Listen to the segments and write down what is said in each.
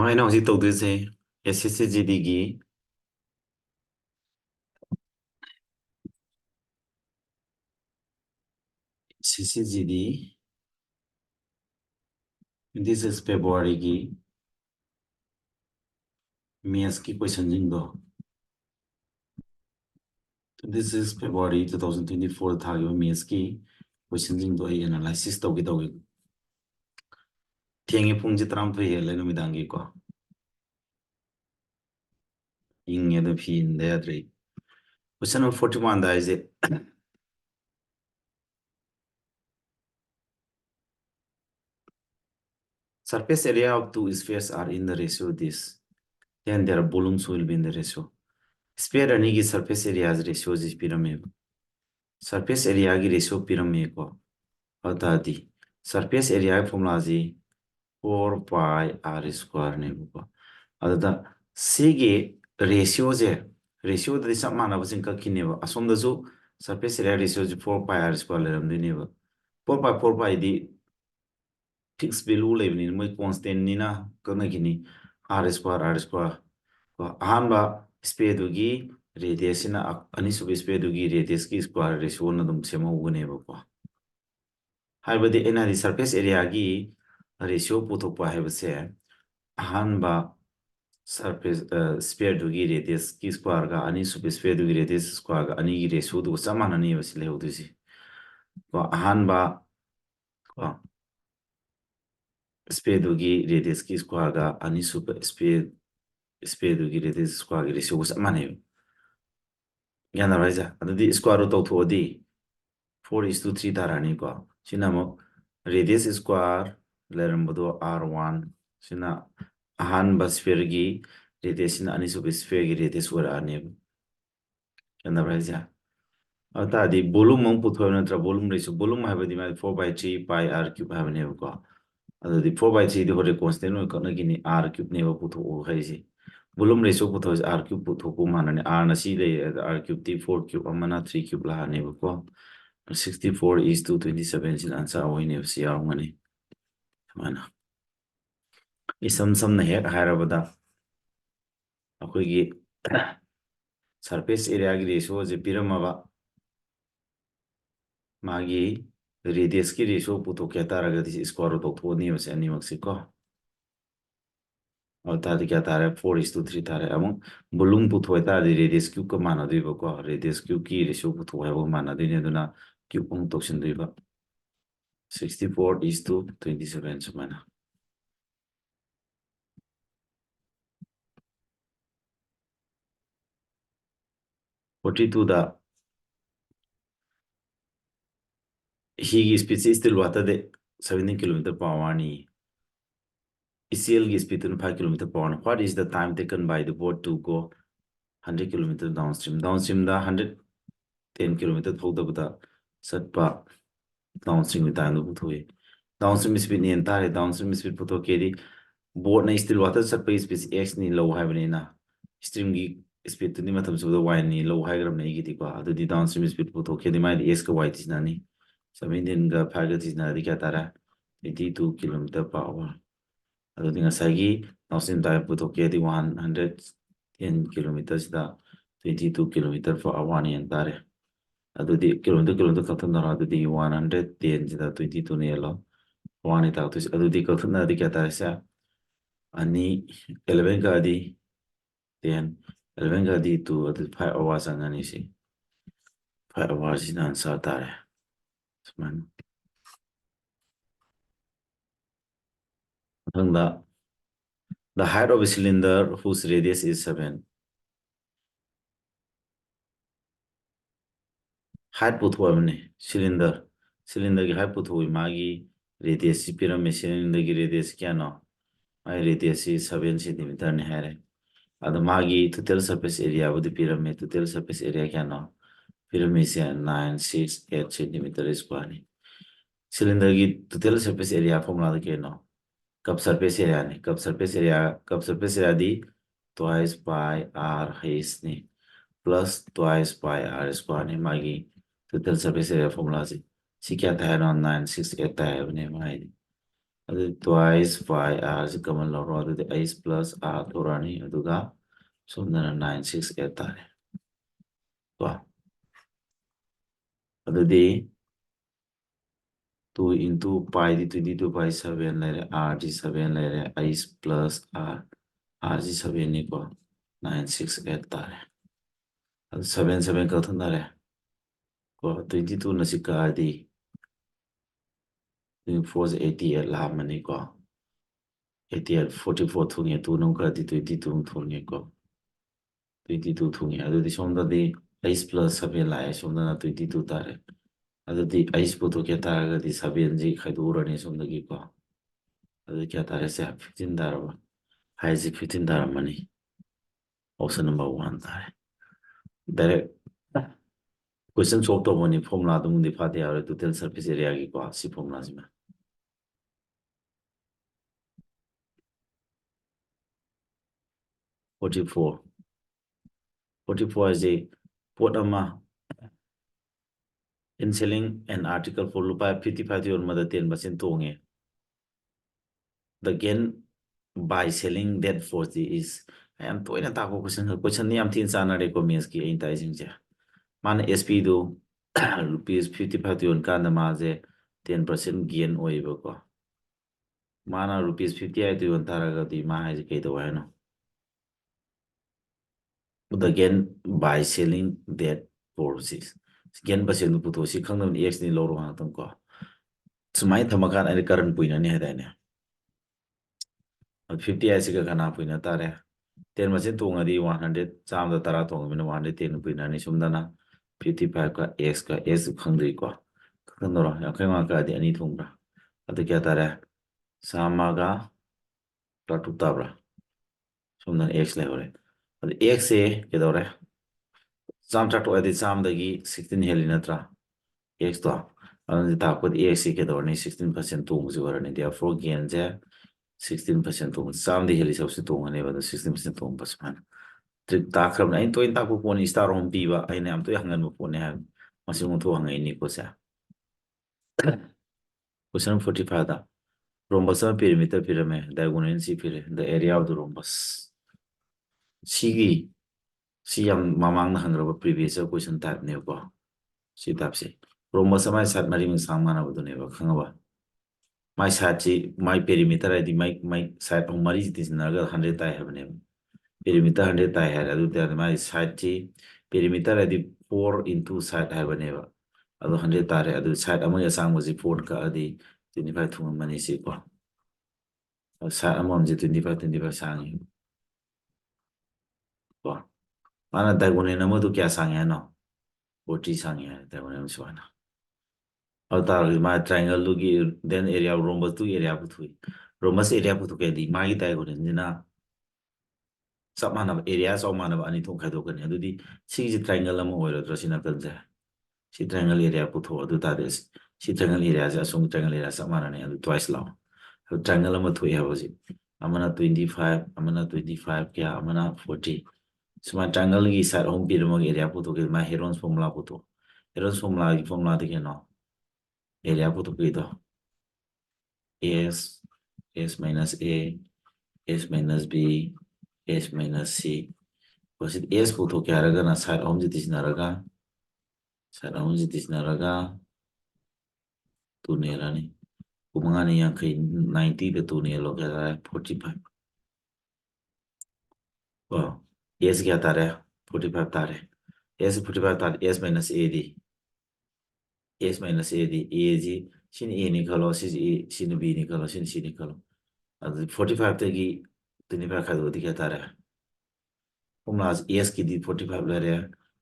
ꯑꯩꯅ ꯍꯧꯖꯤꯛ ꯇꯧꯗꯣꯏꯁꯦ SSCGDꯒꯤ SSCGD ꯗꯤꯁ ꯏꯁ ꯐꯦꯕꯋꯥꯔꯤꯒꯤ ꯃꯦꯠꯁꯀꯤ ꯀꯣꯏꯁꯟꯁꯤꯡꯗꯣ ꯗꯤꯁ ꯏꯁ ꯐꯦꯕꯋꯥꯔꯤ 2024 ꯊꯥꯈꯤꯕ ꯃꯦꯠꯁꯀꯤ ꯀꯣꯏꯁꯟꯁꯤꯡꯗꯣ ꯑꯩ ꯑꯦꯅꯥꯂꯥꯏꯁꯤꯁ ꯇꯧꯒꯦ ꯊꯦꯡꯉꯦ ꯄꯨꯡꯁꯦ 12 ꯍꯦꯜꯂꯦ ꯅꯨꯃꯤꯗꯥꯡꯒꯤꯀꯣ ꯏꯪꯉꯦ ꯑꯗꯣ ꯐꯤ ꯏꯟꯗ ꯌꯥꯗ꯭ꯔꯦ ꯀꯣꯏꯁꯟ ꯅꯝꯕꯔ 41ꯗ ꯍꯥꯏꯁꯦ surface area of two spheres are in the ratio this then their volumes will be in the ratio sphere ꯑꯅꯤꯒꯤ surface area ratio ꯄꯤꯔꯝꯃꯦꯕ surface area ꯒꯤ ratio ꯄꯤꯔꯝꯃꯦꯀꯣ ꯑꯗꯨꯗꯤ surface area ꯒꯤ ꯐꯣꯔꯃꯨꯂꯥꯁꯤ 4 pi r square ꯅꯦꯕꯀꯣ ꯑꯗꯨꯗ ꯁꯤꯒꯤ ꯔꯦꯁꯤꯌꯣꯗꯗꯤ ꯆꯞ ꯃꯥꯟꯅꯕꯁꯤꯡ ꯀꯛꯈꯤꯅꯦꯕ ꯑꯁꯣꯝꯗꯁꯨ surface area ratio 4 pi r square ꯂꯩꯔꯝꯗꯣꯏꯅꯦꯕ 4 pi ꯗꯤ fixed value ꯂꯩꯕꯅꯤꯅ ꯃꯣꯏ constant ꯅꯤꯅ ꯀꯛꯅꯈꯤꯅꯤ r square ꯑꯍꯥꯟꯕ ꯁ꯭ꯄꯦꯗꯨꯒꯤ ꯔꯦꯗꯤꯌꯁꯁꯤꯅ ꯑꯅꯤꯁꯨꯕ ꯁ꯭ꯄꯦꯗꯨꯒꯤ ꯔꯦꯗꯤꯌꯁꯀꯤ ꯁ꯭ꯀ꯭ꯋꯥꯔ ꯔꯦꯁꯤꯌꯣꯅ ꯑꯗꯨꯝ ꯁꯦꯝꯍꯧꯒꯅꯦꯕꯀꯣ ꯍꯥꯏꯕꯗꯤ ꯑꯩꯅ ꯍꯥꯏꯗꯤ ꯁꯔꯐꯦꯁ ꯑꯦꯔꯤꯌꯥꯒꯤ ꯔꯦꯁꯤꯌꯣ ꯄꯨꯊꯣꯛꯄ ꯍꯥꯏꯕꯁꯦ ꯑꯍꯥꯟꯕ ꯁꯔꯐꯦꯁ ꯁ꯭ꯄꯦꯌꯔꯗꯨꯒꯤ ꯔꯦꯗꯤꯌꯁꯀꯤ ꯁ꯭ꯀ꯭ꯋꯥꯔꯒ ꯑꯅꯤꯁꯨꯕ ꯁ꯭ꯄꯦꯌꯔꯗꯨꯒꯤ ꯔꯦꯗꯤꯌꯁ ꯁ꯭ꯀ꯭ꯋꯥꯔꯒ ꯑꯅꯤꯒꯤ ꯔꯦꯁꯤꯌꯣꯗꯨꯒ ꯆꯞ ꯃꯥꯟꯅꯅꯦꯕ ꯁꯤ ꯂꯩꯍꯧꯗꯣꯏꯁꯤ ꯀꯣ ꯑꯍꯥꯟꯕ ꯀꯣ ꯁ꯭ꯄꯦꯌꯔꯗꯨꯒꯤ ꯔꯦꯗꯤꯌꯁꯀꯤ ꯁ꯭ꯀ꯭ꯋꯥꯔꯒ ꯑꯅꯤꯁꯨꯕ ꯁ꯭ꯄꯦꯌꯔꯗꯨꯒꯤ ꯔꯦꯗꯤꯌꯁ ꯁ꯭ꯀ꯭ꯋꯥꯔꯒꯤ ꯔꯦꯁꯤꯌꯣꯒ ꯆꯞ ꯃꯥꯟꯅꯩꯕ ꯒ꯭ꯌꯥꯟ ꯇꯥꯕ꯭ꯔꯥ ꯍꯥꯏꯁꯦ ꯑꯗꯨꯗꯤ ꯁ꯭ꯀ꯭ꯋꯥꯔ ꯔꯨꯠ ꯇꯧꯊꯣꯛꯑꯗꯤ 4:3 ꯇꯥꯔꯛꯑꯅꯤꯀꯣ ꯁꯤꯅ ꯑꯃꯨꯛ ꯔꯦꯗꯤꯌꯁ ꯁ꯭ꯀ꯭ꯋꯥꯔ ꯂꯩꯔꯝꯕꯗꯣ r1 ꯁꯤꯅ ꯑꯍꯥꯟꯕ ꯁ꯭ꯐꯤꯌꯔꯒꯤ ꯔꯦꯗꯤꯌꯁꯁꯤꯅ ꯑꯅꯤꯁꯨꯕ ꯁ꯭ꯐꯤꯌꯔꯒꯤ ꯔꯦꯗꯤꯌꯁ ꯑꯣꯏꯔꯛꯑꯅꯦꯕ ꯒ꯭ꯌꯥꯟ ꯇꯥꯕ꯭ꯔꯥ ꯍꯥꯏꯁꯦ ꯑꯗꯨ ꯇꯥꯔꯗꯤ ꯚꯣꯂꯨꯝ ꯑꯃꯨꯛ ꯄꯨꯊꯣꯛꯑꯦ ꯅꯠꯇ꯭ꯔꯥ ꯚꯣꯂꯨꯝ ꯔꯦꯁꯤꯌꯣ ꯚꯣꯂꯨꯝ ꯍꯥꯏꯕꯗꯤ ꯃꯥꯗꯤ 4/3 pi r³ ꯍꯥꯏꯕꯅꯦꯕꯀꯣ ꯑꯗꯨꯗꯤ 4/3ꯗꯤ ꯍꯣꯔꯦꯟ ꯀꯣꯟꯁꯇꯦꯟ ꯑꯣꯏꯅ ꯀꯛꯅꯈꯤꯅꯤ r³ ꯄꯨꯊꯣꯛꯑꯣ ꯍꯥꯏꯁꯦ ꯚꯣꯂꯨꯝ ꯔꯦꯁꯤꯌꯣ ꯄꯨꯊꯣꯛꯑꯁꯤ r³ ꯄꯨꯊꯣꯛꯄ ꯃꯥꯟꯅꯅꯤ r ꯅ ꯁꯤ ꯂꯩ r³ ꯗꯤ 4³ ꯑꯃꯅ 3³ ꯂꯥꯛꯑꯅꯦꯕꯀꯣ 64:27 ꯁꯤꯅ ꯑꯟꯁꯔ ꯑꯣꯏꯅꯦꯕ ꯁꯤ ꯌꯥꯎꯔꯝꯒꯅꯤ ꯁꯨꯃꯥꯏꯅ ꯏꯁꯝ ꯁꯝꯅ ꯍꯦꯛ ꯍꯥꯏꯔꯕꯗ ꯑꯩꯈꯣꯏꯒꯤ ꯁꯔꯐꯦꯁ ꯑꯦꯔꯤꯌꯥꯒꯤ ꯔꯦꯁꯤꯌꯣꯁꯦ ꯄꯤꯔꯝꯃꯕ ꯃꯥꯒꯤ ꯔꯦꯗꯤꯌꯁꯀꯤ ꯔꯦꯁꯤꯌꯣ ꯄꯨꯊꯣꯛꯀꯦ ꯍꯥꯏꯇꯥꯔꯒꯗꯤ ꯁ꯭ꯀ꯭ꯋꯥꯔ ꯔꯨꯠ ꯇꯧꯊꯣꯛꯑꯅꯦꯕ ꯁꯤ ꯑꯅꯤꯃꯛꯁꯤ ꯀꯣ ꯑꯗꯨ ꯇꯥꯔꯗꯤ ꯀꯌꯥ ꯇꯥꯔꯦ 4:3 ꯇꯥꯔꯦ ꯑꯃꯨꯛ ꯚꯣꯂꯨꯝ ꯄꯨꯊꯣꯛ ꯇꯥꯔꯗꯤ ꯔꯦꯗꯤꯌꯁ ꯀ꯭ꯌꯨꯕꯀ ꯃꯥꯟꯅꯗꯣꯏꯕꯀꯣ ꯔꯦꯗꯤꯌꯁ ꯀ꯭ꯌꯨꯕꯀꯤ ꯔꯦꯁꯤꯌꯣ ꯄꯨꯊꯣꯛ ꯍꯥꯏꯕꯒ ꯃꯥꯟꯅꯗꯣꯏꯅꯦ ꯑꯗꯨꯅ ꯀ꯭ꯌꯨꯕ ꯑꯃꯨꯛ ꯇꯧꯁꯤꯟꯗꯣꯏꯕ 64:27 ꯁꯨꯃꯥꯏꯅ (42) ꯍꯤꯒꯤ ꯁ꯭ꯄꯤꯗꯁꯤ steel ꯋꯥꯇꯔꯗ 17 km/h ꯏꯆꯦꯜꯒꯤ ꯁ꯭ꯄꯤꯗꯇꯨꯅ 5 km/h What is the time taken by the boat to go 100 km downstream downstreamꯗ 110 km ꯊꯧꯗꯕꯗ ꯆꯠꯄ downstream ꯇꯥꯏꯝꯗꯣ ꯄꯨꯊꯣꯛꯏ downstream ꯁ꯭ꯄꯤꯗ ꯅꯦꯅ ꯇꯥꯔꯦ downstream ꯁ꯭ꯄꯤꯗ ꯄꯨꯊꯣꯛꯀꯦꯗꯤ ꯕꯣꯠꯅ ꯁ꯭ꯇꯤꯜ ꯋꯥꯇꯔ ꯆꯠꯄꯒꯤ ꯁ꯭ꯄꯤꯗ x ꯅꯤ ꯂꯧ ꯍꯥꯏꯕꯅꯤꯅ ꯁ꯭ꯇ꯭ꯔꯤꯝꯒꯤ ꯁ꯭ꯄꯤꯗꯇꯨꯗꯤ ꯃꯇꯝ ꯆꯨꯕꯗ y ꯅꯤ ꯂꯧ ꯍꯥꯏꯈ꯭ꯔꯕꯅꯦ ꯑꯩꯒꯤꯗꯤꯀꯣ ꯑꯗꯨꯗꯤ downstream ꯁ꯭ꯄꯤꯗ ꯄꯨꯊꯣꯛꯀꯦꯗꯤ ꯃꯥꯏꯗꯤ x ꯒ y ꯊꯤꯖꯤꯟꯅꯅꯤ 17ꯒ 5ꯒ ꯊꯤꯖꯤꯟꯅꯔꯗꯤ ꯀꯌꯥ ꯇꯥꯔꯦ 22 km/h ꯑꯗꯨꯗꯤ ꯉꯁꯥꯏꯒꯤ downstream ꯇꯥꯏꯝ ꯄꯨꯊꯣꯛꯀꯦꯗꯤ 110 km ꯁꯤꯗ 22 km/h ꯅꯦꯅ ꯇꯥꯔꯦ ꯑꯗꯨꯗꯤ ꯀꯤꯂꯣꯃꯤꯇꯔ ꯀꯛꯊꯠꯅꯔꯣ ꯑꯗꯨꯗꯤ 110 ꯁꯤꯗ 22 ꯅ ꯌꯦꯜꯂꯣ 1 ꯇꯥꯛꯇꯣꯏꯁꯤ ꯑꯗꯨꯗꯤ ꯀꯛꯊꯠꯅꯔꯗꯤ ꯀꯌꯥ ꯇꯥꯔꯦꯁꯦ ꯑꯅꯤ 11 ꯀꯛꯑꯗꯤ 10 11 ꯀꯛꯑꯗꯤ 2 ꯑꯗꯨꯗꯤ 5 hours ꯆꯪꯉꯅꯤ ꯁꯤ 5 hours ꯁꯤꯅ ꯑꯟꯁꯔ ꯇꯥꯔꯦ ꯁꯨꯃꯥꯏꯅ ꯃꯊꯪꯗ the height of a cylinder whose radius is 7 height ꯄꯨꯊꯣꯛꯑꯕꯅꯦ ꯁꯤꯂꯤꯟꯗꯔꯒꯤ height ꯄꯨꯊꯣꯛꯏ ꯃꯥꯒꯤ ꯔꯦꯗꯤꯌꯁꯁꯤ ꯄꯤꯔꯝꯃꯦ ꯁꯤꯂꯤꯟꯗꯔꯒꯤ ꯔꯦꯗꯤꯌꯁ ꯀꯌꯥꯅꯣ ꯃꯥꯒꯤ ꯔꯦꯗꯤꯌꯁꯁꯤ 7 cm ꯍꯥꯏꯔꯦ ꯑꯗꯣ ꯃꯥꯒꯤ ꯇꯣꯇꯦꯜ ꯁꯔꯐꯦꯁ ꯑꯦꯔꯤꯌꯥꯕꯨꯗꯤ ꯄꯤꯔꯝꯃꯦ ꯇꯣꯇꯦꯜ ꯁꯔꯐꯦꯁ ꯑꯦꯔꯤꯌꯥ ꯀꯌꯥꯅꯣ ꯄꯤꯔꯝꯃꯤꯁꯦ 968 cm². ꯁꯤꯂꯤꯟꯗꯔꯒꯤ ꯇꯣꯇꯦꯜ ꯁꯔꯐꯦꯁ ꯑꯦꯔꯤꯌꯥ ꯐꯣꯔꯃꯨꯂꯥꯗ ꯀꯩꯅꯣ ꯀꯞ ꯁꯔꯐꯦꯁ ꯑꯦꯔꯤꯌꯥꯅꯤ ꯀꯞ surface ꯑꯦꯔꯤꯌꯥꯗꯤ twice pi r h ꯅꯤ plus twice pi r² ꯅꯤ ꯃꯥꯒꯤ total surface area ꯐꯣꯔꯃꯨꯂꯥꯁꯤ ꯁꯤ ꯀꯌꯥ ꯇꯥꯏ ꯍꯥꯏꯅꯣ 968 ꯇꯥꯏ ꯍꯥꯏꯕꯅꯦ ꯃꯥꯒꯤꯗꯤ twice by r is common law the h plus r thorani aduga somdana 968 tare ko adudi 2 into pi di 22 by 7 lere r di 7 lere h plus r r di 7 ni ko 968 tare 7 7 ka thanare ko 22 na sika di 4 is 88 la mani ko 88 44 thungi 2 nung ka di 22 thungi ko 22 thungi adudi somda di h plus 7 la somda na 22 tare adudi h puto ke taraga di 7 ji khaidurani somda gi ko adu kya tare se 15 daraba hai ji 15 daramani option number 1 tare direct question solve to mani formula dum di phate yare total surface area gi ko si formula ji ma 44 44 is a pot ama in selling an article for rupa 55 your mother 10% tonge the gain by selling that for the is I am to ina ta ko question ni am tin sana recommends ki ainta ising ja man sp do rupees 55 yon ka na ma je 10% gain oiba ko mana rupees 58 yon taraga di ma ha je kai do no the gain by selling that for this gain ba se nu puto si khang nam x ni lo ro ha tang ko sumai thamakan ai current puina ni ha dai ne 50 ai siga kana puina tare 10% tongadi 100 chamda tara tongmina 110 puina ni sumdana 55 ka x khangdri ko khanora ya khaima ka di ani thongra adu kya tare samaga platu tabra sumdan x le hore adu x e kedore cham chato adi chamdagi 16 helinatra x to adu ta ko x e kedore ni 16% tongju warani therefore gain je 16% tong samdi heli sabsi tongane ba 16% tong pasman trick ta kram na into inta ko poni star home piba ai ne am to hangan mo poni ha masung to hangai ni ko sa question 45 da rhombus perimeter pyramid diagonal si pire the area of the rhombus sigi si yam mamang na hangra previous question type ne ko si type si rhombus mai sat mari ming sang mana bu ne ba khanga ba my side my perimeter id my side on mari is naga 100 tai have ne perimeter 100 tai have adu there my side chi perimeter id 4 into side have ne ba adu 100 tare adu side among ya sang was 4 ka adi 25 thum mani si ko side among ji 25 sang ko mana diagonal na mo tu kya sang ya no 40 sang ya diagonal so na tar my triangle lugi then area rhombus tu area puthui rhombus area puthu ke di mai diagonal jina sab mana area so mana ani thong khai do kan adu di si triangle am oiro trasina kan ja si triangle area putho adu ta des si triangle area ja song triangle area sab mana ne adu twice law triangle am thui ha bosi amana 25 amana 25 kya amana 40 sma triangle gi side home pi mo area putho ke ma heron's formula putho heron's formula de ke no area putho ke do s s minus a s minus b s minus c was it s putho ke araga na side home ji tisnaraga side home ji tisnaraga tu ne rani kumangani yang kai 90 ke tu ne lo ke 45 wow s kya tare 45 tare s 45 tare s minus a di s minus a di a ji sin a ni khalo sin b ni khalo sin c ni khalo adu 45 te gi 25 khado di kya tare formula s ki di 45 le re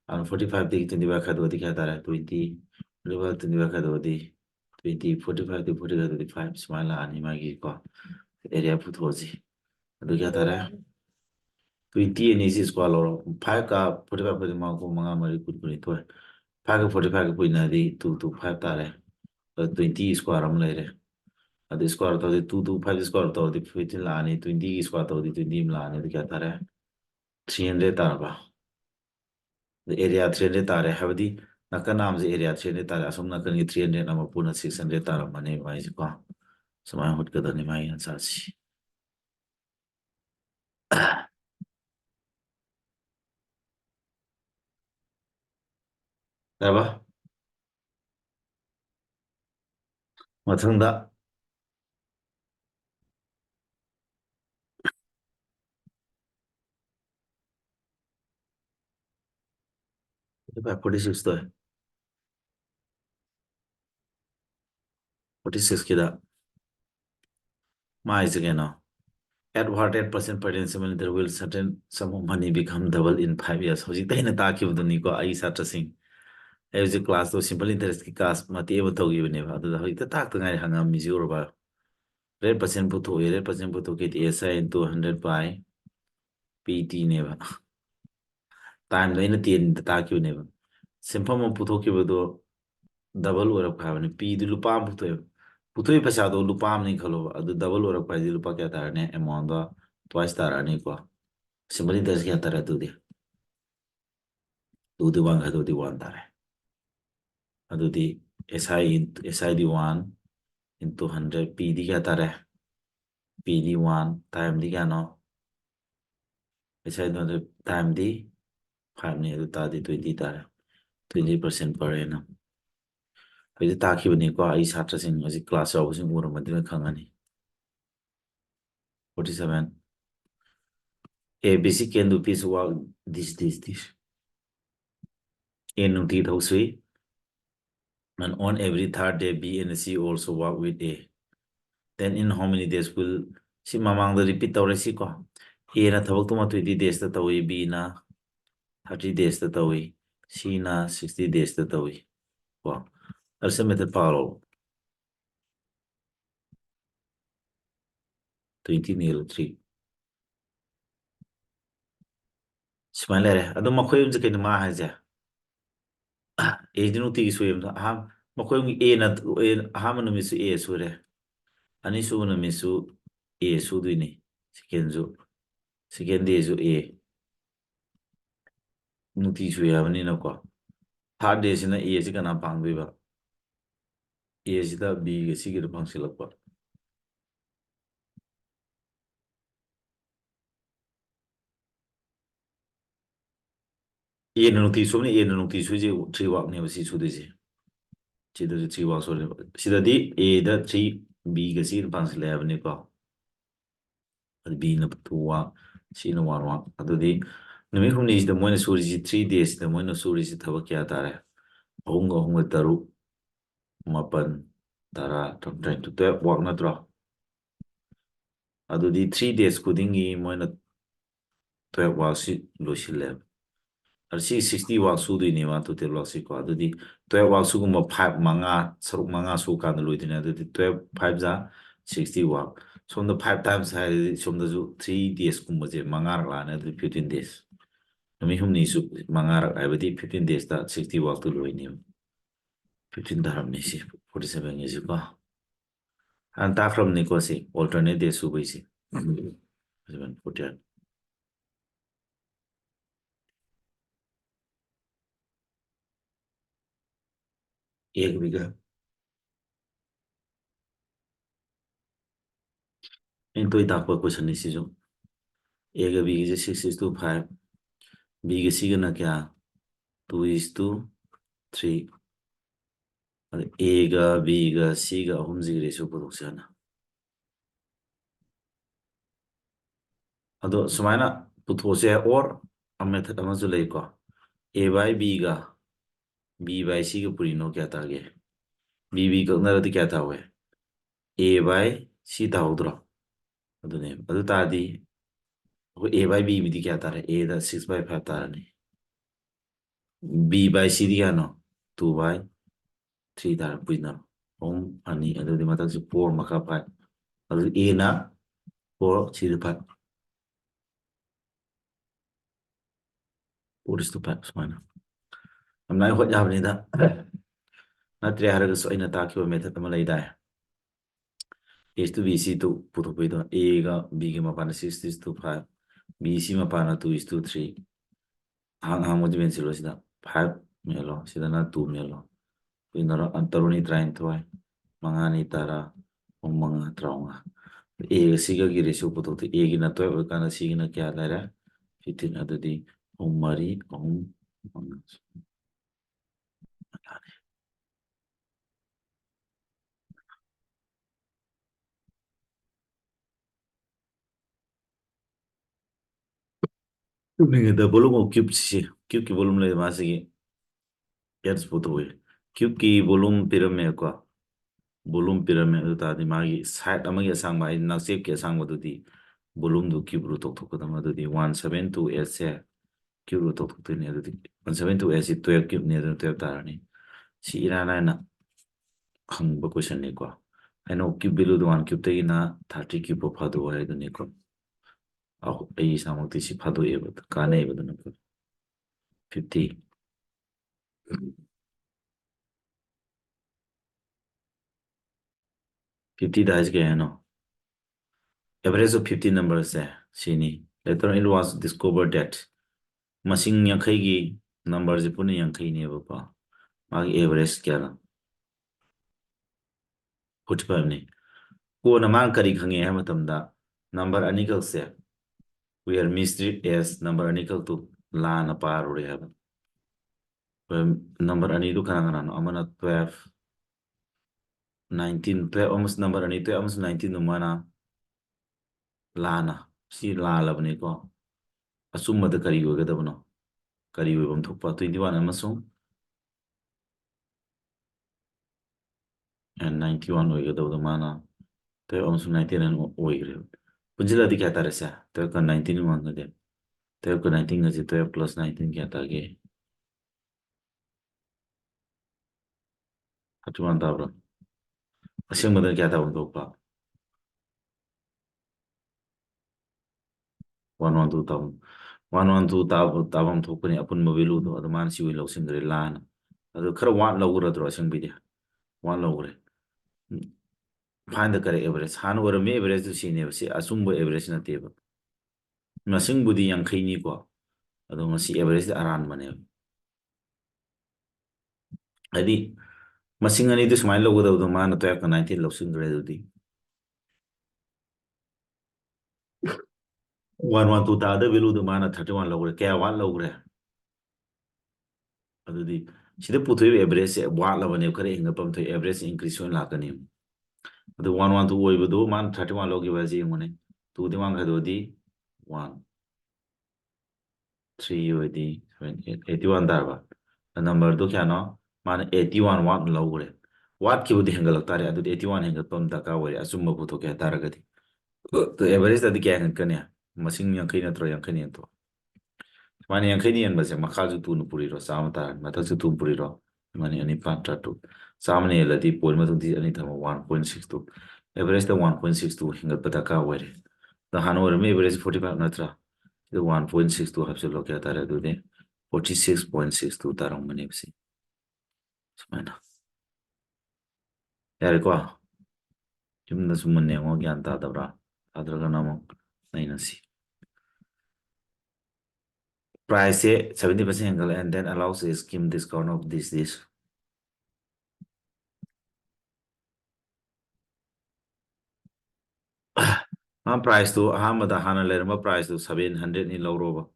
and 45 te gi 25 khado di kya tare 20 25 khado di 20 45 to 45 to 5 smile ani magi ko area puthoji adu kya tare 20 ani is ko lo 5 ka 45 ko ma ko manga mari kut kuni to 5 ka 45 ko ina di 2 to 5 tare 20 square am le re adu square to 2 to 5 square to 15 la ani 20 square to 20 la ani kya tare 300 tare ba the area 300 tare have the nakan naam je area 300 tare asum nakan 300 nama puna 600 tare mane mai ko Sumai hot kada ni mai answer si. Apa? Mathangda 46 to hai. 46 kida. Ma is again now. At what 8% per decimal there will certain sum of money become double in 5 years. Hoji tahi na ta ki budani ko ai satra sing. Ai class to simple interest ki class mati eba to gi bane ba. Adu hoji ta tak ngai hangam mi zero ba. 8% puto 8% puto ke SI into 100 by PT ne ba. Time lain 10 ta ki bane ba. Simple mo puto ki bodo double orap ka bane P du lupa puto Puthoi पैसा दो लुपाम नहीं खलो अदु double और पैसे लुपा क्या तारने amount दो ट्वाइस तारने को सिंपली दस क्या तारे तू दी वन है तू दी वन तारे अदु दी SI दी वन into 100 P दी क्या तारे P दी वन टाइम दी क्या नो SI दी टाइम दी 5 नहीं अदु ता दी 20 तारे 20% पर है ना फिर ताकि बनी को आई साथ सिंह अजी क्लास ऑफ सिंह पूरा मध्य में खांगानी 47 A B C can do piece work this A nung ti thau sui and on every third day B and C also work with A. Then in how many days will si mamang the repeat tawre si ko A na thabak tuma 20 days ta tawi B na 30 days ta tawi C na 60 days ta tawi ko alsa method paro 20 nil 3 smile re ado makhoi um je ken ma ha ja A dinu ti su yem ha makhoi um A na ha manu mi su A su re ani su na mi su A su du ni second day su A nuti su ya bani na ko third day sina A si kana pang bi ba A si da B ge si ge pang silak pa A na nuti su ni A na nuti su je 3 wak ne ba si su de si si da 3 wak so le si da di A da 3 B ge si pang silak bani ko B na 2 wak C na 1 wak adu di numi humni si da mo na su ri si 3 days da mo na su ri si thaba kya ta re ahung ahung taru mapan tara trying to 12 wak na tra adu di 3 days kudingi mo na 12 wak si lo si le Arsi 60 wak su du ni ma tu te wak si ko adu di 12 wak su kuma 5 manga saruk manga su ka na lo di na adu di 12 5 za 60 wak som the 5 times hai som the 3 days kuma je manga rak la na adu 15 days nami hum ni su manga rak ai badi 15 days ta 60 wak tu lo ni 15 dharam ni si 47 ni si ko an ta from ni ko si alternate days su bai si 48 एक बीघा इन तो इताक question नहीं सी जो एक बीघे से 6 is to 5 बीघे सी का ना क्या 2 is to 3 A गा B गा C गा अहम जी रेशो पुरुष है ना अदो समाना पुथोसे है और अब मेथड अमजो ले को A by B गा B by C का पूरी नो क्या था आगे B का नर तो क्या था हुए A by C था उधर अदो ने अदो तादी वो A by B भी क्या था रहे A दा 6 by 5 था रहे B by C दी क्या नो 2 by 3 था पूरी ना om ani adu di mata si 4 maka 5 adu A na 4 C di 5 4 is to 5 semana am nai hot jab ni da na tre har ga so ina ta ki method ma lai da A to B C to puto pe do A ga B ga ma pa na 6 is to 5 B C ma pa na 2 is to 3 hang hang mo di ben silo sida 5 melo sida na 2 melo pinara antaruni train to ai mangani tara Manga trauma. A siga gi ratio puto A gi na 12 kana siga na kya lera 15 adudi mari manga. The volume of cube cube ki volume le masigi yes puto cube ki volume pyramid ko volume pyramid ta di magi side amagi sang mai na shape ke sang madudi volume du cube ru tok tok da madudi 172 se cube ru tok tok ne adudi 172 si 12 cube ne 12 tarani si irana na hangba question ne ko ano cube value du 1 cube te na 30 cube of hadu hai du ne ko ai samukti si phadu e bad kane e bad na 50 50 da is ke no average of 50 numbers se sini later on it was discovered that masing yankai gi number je puni yankai ne ba pa magi average kya na 45 ne ko na man kari khange ha matam da number anikal se we are mistreat as number anikal to la na par ore ha number ani du kana kana no amana 12 19 12 almost number ani 12 almost 19 no mana la na si la la bane ko asumma da kari go ga da bano kari go bam thokpa 21 amasung and 91 हो गया तो माना तो almost 19 हो गया पुंजिला दी क्या तारे से तो का 19 मांग दे तो का 19 का तो प्लस 19 क्या था के 31 था ब्रो असिंग मदन क्या था उनको पा 112 था 112 था तब हम थोक ने अपन मोबाइल उधो तो मान सी हुई लोग सिंगरे लान तो खर वान लोग रहा तो असिंग भी दिया वान लोग रहे फाइंड करे एवरेज हान और में एवरेज तो सीने बस असुम वो एवरेज ना तेब मसिंग बुद्धि यांखई नी को अदो मसी एवरेज अरान बने अदी मसिंग अनी तो स्माइल लोग तो मान तो एक 19 लोग सिंगरे तो 112 S value do mana 31 logre kaya 1 logre adudi sida puthoi average se 1 la bane khare hinga pam thoi average increase on la kani adu 112 oi bodo man 31 logi ba ji ngone tu di mang khado di 1 3 oi di 81 dar ba number do kya no man 81 1 logre what ki budi hinga lagta re adu 81 hinga pam da ka oi asumma putho kya tar gadi to average da di kya hinga kanya masing yang kai na tro yang kai ni to Mani yang kini yang bahasa makaju tu nupuri ro sama taran mata tu nupuri ro mani ani patra tu sama ni lati pol matu di ani thama 1.62 average the 1.62 hinga pataka were the hanover me average 45 natra the 1.62 habse lo kya tara du de 46.62 tarang mani bsi semana yare ko jumna sumunne ngo gyan ta dabra adraga namo nainasi price 70% angle and then allows a scheme discount of this price to ahamada hana lerma price to 700 ni lawroba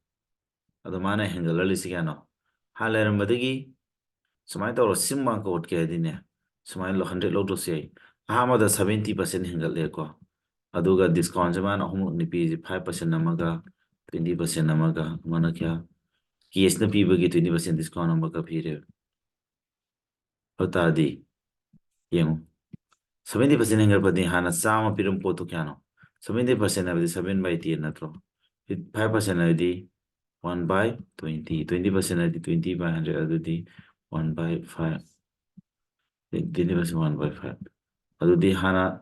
ado mana hengala lisi kano ha lerma dagi sumai to simma ko utke dine sumai lo 100 lo to sei ahamada 70% hengal le ko aduga discount jaman ahum ni pi 5% namaga 20% namaga mana kya case na pi bagi 20% discount namaga phire hota di yeng 70% hengal padi hana sama pirum po to kya no 70% of the 7 by 10 natro 5% of the 1 by 20 20% of the 20 by 100 of the 1 by 5 20% 1 by 5 adu di hana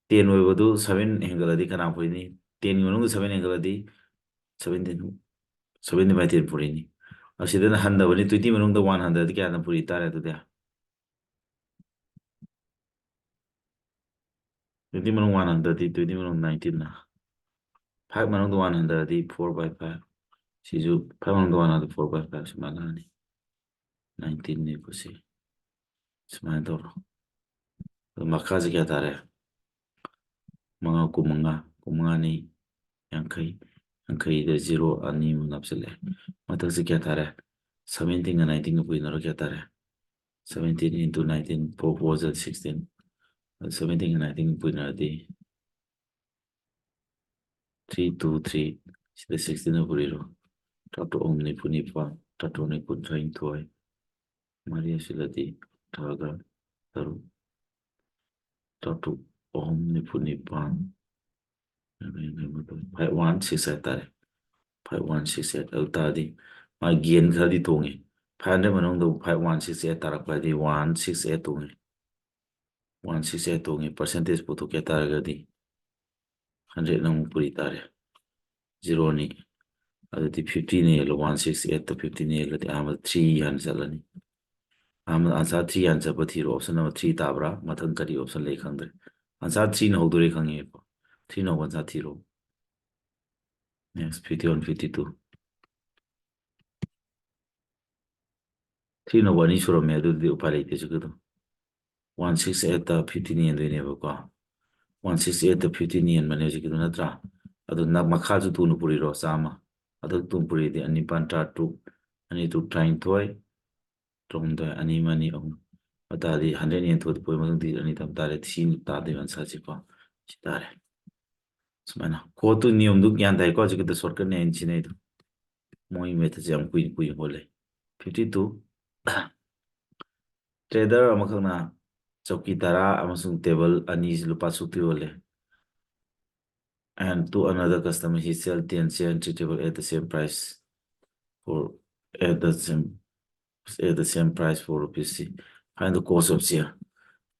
10 over do 7 angle adi kana puri 10 yunung 7 angle adi 17 70 by 10 puri ni asida na handa bani 20 manung da 100 adi kya na puri tare adu dia 20 manung 100 di 20 manung 19 na 5 manung da 100 di 4 by 5 Siju 5 manung da 100 4 by 5 semana ni 19 ni kusi semana to makazi kya tare Manga kumanga kumangani yankay yankay the 0 ani mu napsale matak se kya tare 17 and 19 ko inaro kya tare 17 into 19 4 4 is 16 17 and 19 ko inaro di 3 2 3 sida 16 na puriro tato omni punipa tato ni puntrain toy Maria siladi taga taru tato omni punipa 5168 5168 altadi ma gain khadi tongi 500 manong do 5168 tarakpa di 168 tongi 168 tongi percentage puto kya taragadi 100 nang puri tare 0 ni adati 50 ni lo 168 to 50 ni lo di amal 3 han salani amal answer 3 answer pathiro option number 3 tabra mathang kari option le khangdre answer 3 na hodore khangi ko 3 na answer 3 next 51 52 3 na 1 isuro me adu di upare ite chukudo 168 ta 50 ni endoi neba ko 168 ta 50 ni en mane chukudo natra adu na makha chu tu nu puri ro sama adu tu puri di ani panta tu ani tu train toy trom da ani mani om ata di 100 ni tu poi mang di ani tam tare thin ta de man sa chi ko chi tare sumana ko tu niom du gyan dai ko chukudo shortcut ne en chi nei du moi method jam kui kui hole 52 trader amakhana chowki tara amasung table ani lupa sukti hole and to another customer he sell 10 share and table at the same price for at the same price for rupees find the cost of share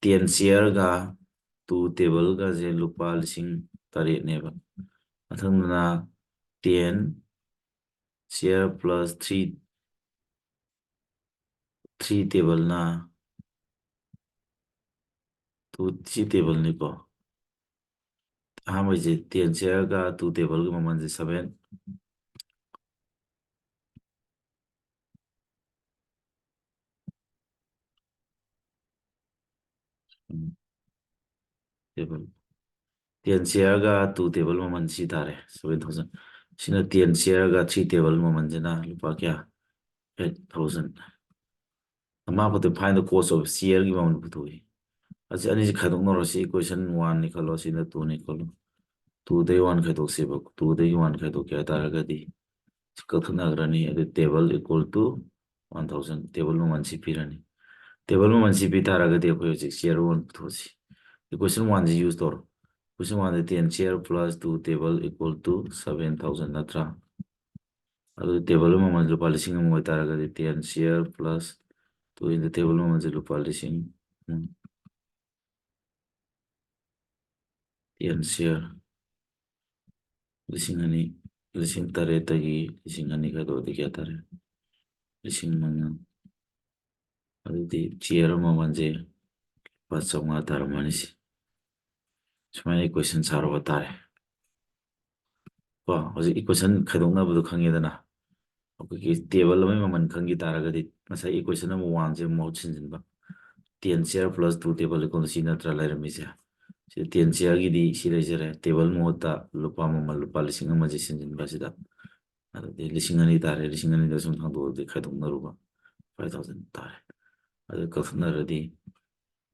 10 share ga 2 table ga je lupa lising tare neba athangna 10 share plus 3 table na 3 table ni ko Hamaje 10 share ga 2 table ga maman je 7 table 10 share ga 2 table maman si tare 7000 sina 10 share ga 3 table maman je na lupa kya 8000 ama ko to find the cost of share gi maman putoi asi ani ji khadong no si equation 1 ni khalo sina 2 ni khalo 2 day 1 khadok se ba 2 day 1 khadok kya tara ga di ka thana grani the table equal to 1000 table maman si pirani table maman si pi tara ga di ko share 1 puthosi equation 1 ji use tor Question 1 the 10 share plus 2 table equal to 7000 natra. Adu table maman lupa lising mo taraga the 10 share plus 2 in the table maman lupa lising 10 share lising ani lising tare tagi lising ani ka do kya tare lising manga adu di share maman je pas sama tar manisi Sumai equation saro tare Wah, hojik equation khadong na budu khangedana Okay, table lamai maman khangi taragadi masa equation na 1 je mo chinjinba 10 share plus 2 table equal si na tra lairami se si 10 share gi di si jere table mo ta lupa mamal lupa lising ma je chinjinba sida ado de lising ani tare lising ani da sum thang do de khadong na ruba 5000 tare ado ka na radi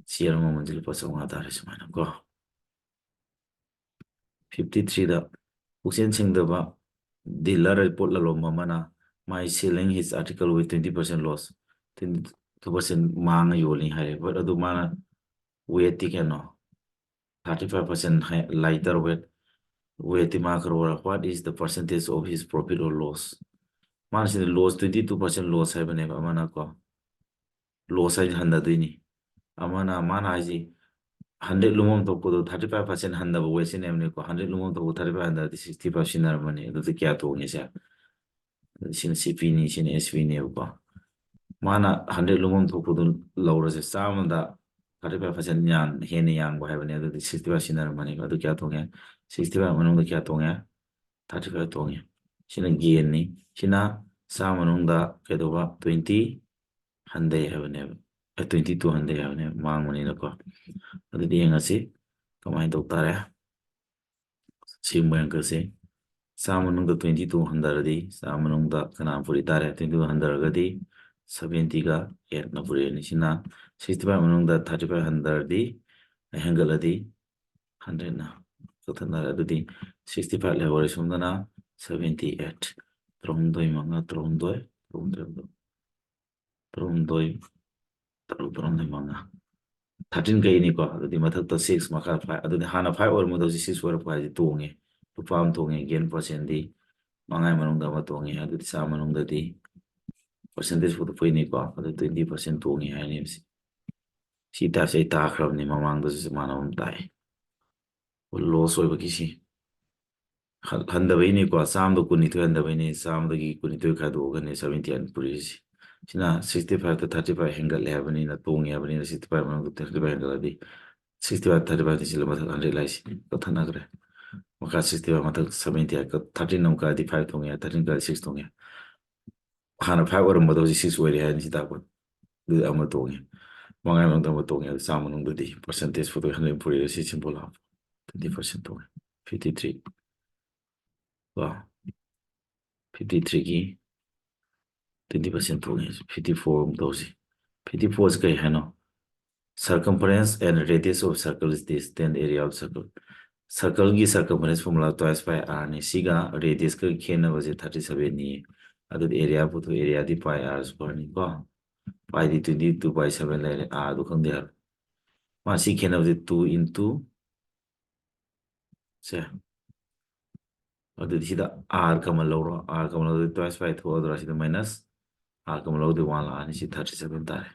share maman je lupa sawanga tare sumana ko 53 da Usen Singdaba dealer report la lomba mana my selling his article with 20% loss 22% mang yoli hai but adu mana weight tikeno 35% lighter weight makro what is the percentage of his profit or loss man sin loss 22% loss hai bane mana ko loss hai handa duini amana mana ji 100 lumon to ko 35% handa bo wesin emne ko 100 lumon to 35 handa 60% nar mani do to kya to ngi sa sin CP ni sin SV ni ko mana 100 lumon to ko laura se samanda 35% nyan heni yang bo have ne do 60% nar mani ko do kya to ngi 65 manung do kya to ngi 35 to ngi sin gain ni sina sa manung da ke do ba 20 handa have ne 22 handa have ne mang mani ko ꯑꯗꯨꯗꯤ ꯌꯦꯡꯉꯁꯤ ꯀꯃꯥꯏꯅ ꯇꯧ ꯇꯥꯔꯦ ꯁꯤ ꯃꯣꯏ ꯑꯪꯀꯜꯁꯦ ꯆꯥꯝꯃ ꯃꯅꯨꯡꯗ 22 ꯍꯟꯊꯔꯗꯤ ꯆꯥꯝꯃ ꯃꯅꯨꯡꯗ ꯀꯅꯥ ꯄꯨꯔꯤ ꯇꯥꯔꯦ 22 ꯍꯟꯊꯔꯒꯗꯤ 70ꯒ 8ꯅ ꯄꯨꯔꯛꯑꯅꯤ ꯁꯤꯅ 65 ꯃꯅꯨꯡꯗ 35 ꯍꯟꯊꯔꯗꯤ ꯍꯦꯟꯒꯠꯂꯗꯤ 100ꯅ ꯀꯛꯊꯠꯅꯔꯦ ꯑꯗꯨꯗꯤ 65 ꯂꯩꯍꯧꯔꯦ ꯁꯣꯝꯗꯅ 78 ꯇꯔꯨꯛꯍꯨꯝꯗꯣꯏ ꯃꯉꯥ ꯇꯔꯨꯛꯍꯨꯝꯗꯣꯏ ꯇꯔꯨꯛꯍꯨꯝꯗꯣꯏ ꯇꯔꯨꯛꯍꯨꯝꯗꯣꯏ ꯇꯔꯨꯛ ꯇꯔꯨꯛꯍꯨꯝꯗꯣꯏ ꯃꯉꯥ 13 ꯀꯩꯅꯤꯀꯣ ꯑꯗꯨꯗꯤ ꯃꯊꯛꯇ 6 ꯃꯈꯥ 5 ꯑꯗꯨꯗꯤ ꯍꯥꯟꯅ 5 ꯑꯣꯏꯔꯝꯕꯗꯣ ꯍꯧꯖꯤꯛ 6 ꯑꯣꯏꯔꯛꯄ ꯍꯥꯏꯁꯦ ꯇꯣꯡꯉꯦ ꯂꯨꯄꯥ ꯑꯃ ꯇꯣꯡꯉꯦ ꯒꯦꯟ ꯄꯥꯔꯁꯦꯟꯗꯤ ꯃꯉꯥꯒꯤ ꯃꯅꯨꯡꯗ ꯑꯃ ꯇꯣꯡꯉꯦ ꯑꯗꯨꯗꯤ ꯆꯥꯝꯃ ꯃꯅꯨꯡꯗꯗꯤ ꯄꯥꯔꯁꯦꯟꯇꯦꯖ ꯄꯨꯊꯣꯛꯄꯩꯅꯤꯀꯣ ꯑꯗꯨ 20% ꯇꯣꯡꯉꯦ ꯍꯥꯏꯅꯦꯕ ꯁꯤ ꯇꯥꯏꯞꯁꯦ ꯑꯩ ꯇꯥꯈ꯭ꯔꯕꯅꯤ ꯃꯃꯥꯡꯗꯁꯨ ꯃꯥꯟꯅꯕ ꯑꯃ ꯇꯥꯏ ꯂꯣꯁ ꯑꯣꯏꯕꯒꯤ ꯁꯤ ꯍꯟꯊꯕꯩꯅꯤꯀꯣ ꯆꯥꯝꯃꯗ 12 ꯍꯟꯊꯕꯩꯅꯤ ꯆꯥꯝꯃꯗꯒꯤ 12 ꯈꯥꯏꯗꯣꯛꯑꯒꯅꯤ 78 ꯄꯨꯔꯤꯁꯤ ꯁꯤꯅ 65ꯇ 35 ꯍꯦꯟꯒꯠꯂꯦ ꯍꯥꯏꯕꯅꯤꯅ ꯇꯣꯡꯉꯦ ꯍꯥꯏꯕꯅꯤ나 65 ꯃꯅꯨꯡꯗ 35 ꯍꯦꯟꯒꯠꯂꯗꯤ 65 35 ꯁꯤꯜꯂ ꯃꯊꯛ 100 ꯂꯥꯏꯁꯤ ꯀꯛꯊꯠꯅꯈ꯭ꯔꯦ ꯃꯈꯥ 65 ꯃꯊꯛ 78 13 ꯑꯃꯨꯛ ꯀꯥꯗꯤ 5 ꯇꯣꯡꯉꯦ 13 ꯀꯥꯗꯤ 6 ꯇꯣꯡꯉꯦ ꯍꯥꯟꯅ 5 ꯑꯣꯏꯔꯝꯕꯗꯣ ꯍꯧꯖꯤꯛ 6 ꯑꯣꯏꯔꯦ ꯍꯥꯏꯅ ꯁꯤ ꯇꯥꯛꯄ ꯑꯗꯨꯗꯤ ꯑꯃ ꯇꯣꯡꯉꯦ ꯃꯉꯥꯒꯤ ꯃꯅꯨꯡꯗ ꯑꯃ ꯇꯣꯡꯉꯦ ꯑꯗꯨ ꯆꯥꯝꯃ ꯃꯅꯨꯡꯗꯗꯤ ꯄꯥꯔꯁꯦꯟꯇꯦꯖ ꯄꯨꯊꯣꯛ 100 ꯄꯨꯔꯤꯗ ꯁꯤ ꯁꯤꯝꯕꯣꯜ ꯍꯥꯞꯄ 20% ꯇꯣꯡꯉꯦ 53 ꯀꯣ 53ꯒꯤ 20% ꯊꯣꯛꯑꯦ 54 ꯑꯃꯨꯛ ꯇꯧꯁꯤ 54ꯁꯤ ꯀꯩ ꯍꯥꯏꯅꯣ circumference and radius of circle is this then area of circle ꯁꯔꯀꯜꯒꯤ circumference formula twice pi r ꯅꯤ ꯁꯤꯒ ꯔꯦꯗꯤꯌꯁꯀ ꯈꯦꯠꯅꯕꯁꯦ 37 ꯅꯤ ꯑꯗꯨꯗꯤ ꯑꯦꯔꯤꯌꯥ ꯄꯨꯊꯣꯛ ꯑꯦꯔꯤꯌꯥꯗꯤ ꯄꯥꯏ r ꯁ꯭ꯀ꯭ꯋꯥꯔꯅꯤ ꯀꯣ ꯄꯥꯏꯗꯤ 22/7 ꯂꯩꯔꯦ r ꯗꯨ ꯈꯪꯗꯦ ꯌꯥꯔꯣꯏ ꯃꯥ ꯁꯤ ꯈꯦꯠꯅꯕꯁꯦ 2 ꯏꯟꯇꯨ ꯁꯦ ꯑꯗꯨꯗꯤ ꯁꯤꯗ r ꯀꯃꯟ ꯂꯧꯔꯣ r ꯀꯃꯟ ꯂꯧꯔꯗꯤ ꯇ꯭ꯋꯥꯏꯁ ꯕꯥꯏ ꯊꯣꯛꯑꯗ꯭ꯔꯥ ꯁꯤꯗ ꯃꯥꯏꯅꯁ r ꯀꯃꯟ ꯂꯧꯔꯗꯤ 1 ꯂꯥꯛꯑꯅꯤ ꯁꯤ 37 ꯇꯥꯔꯦ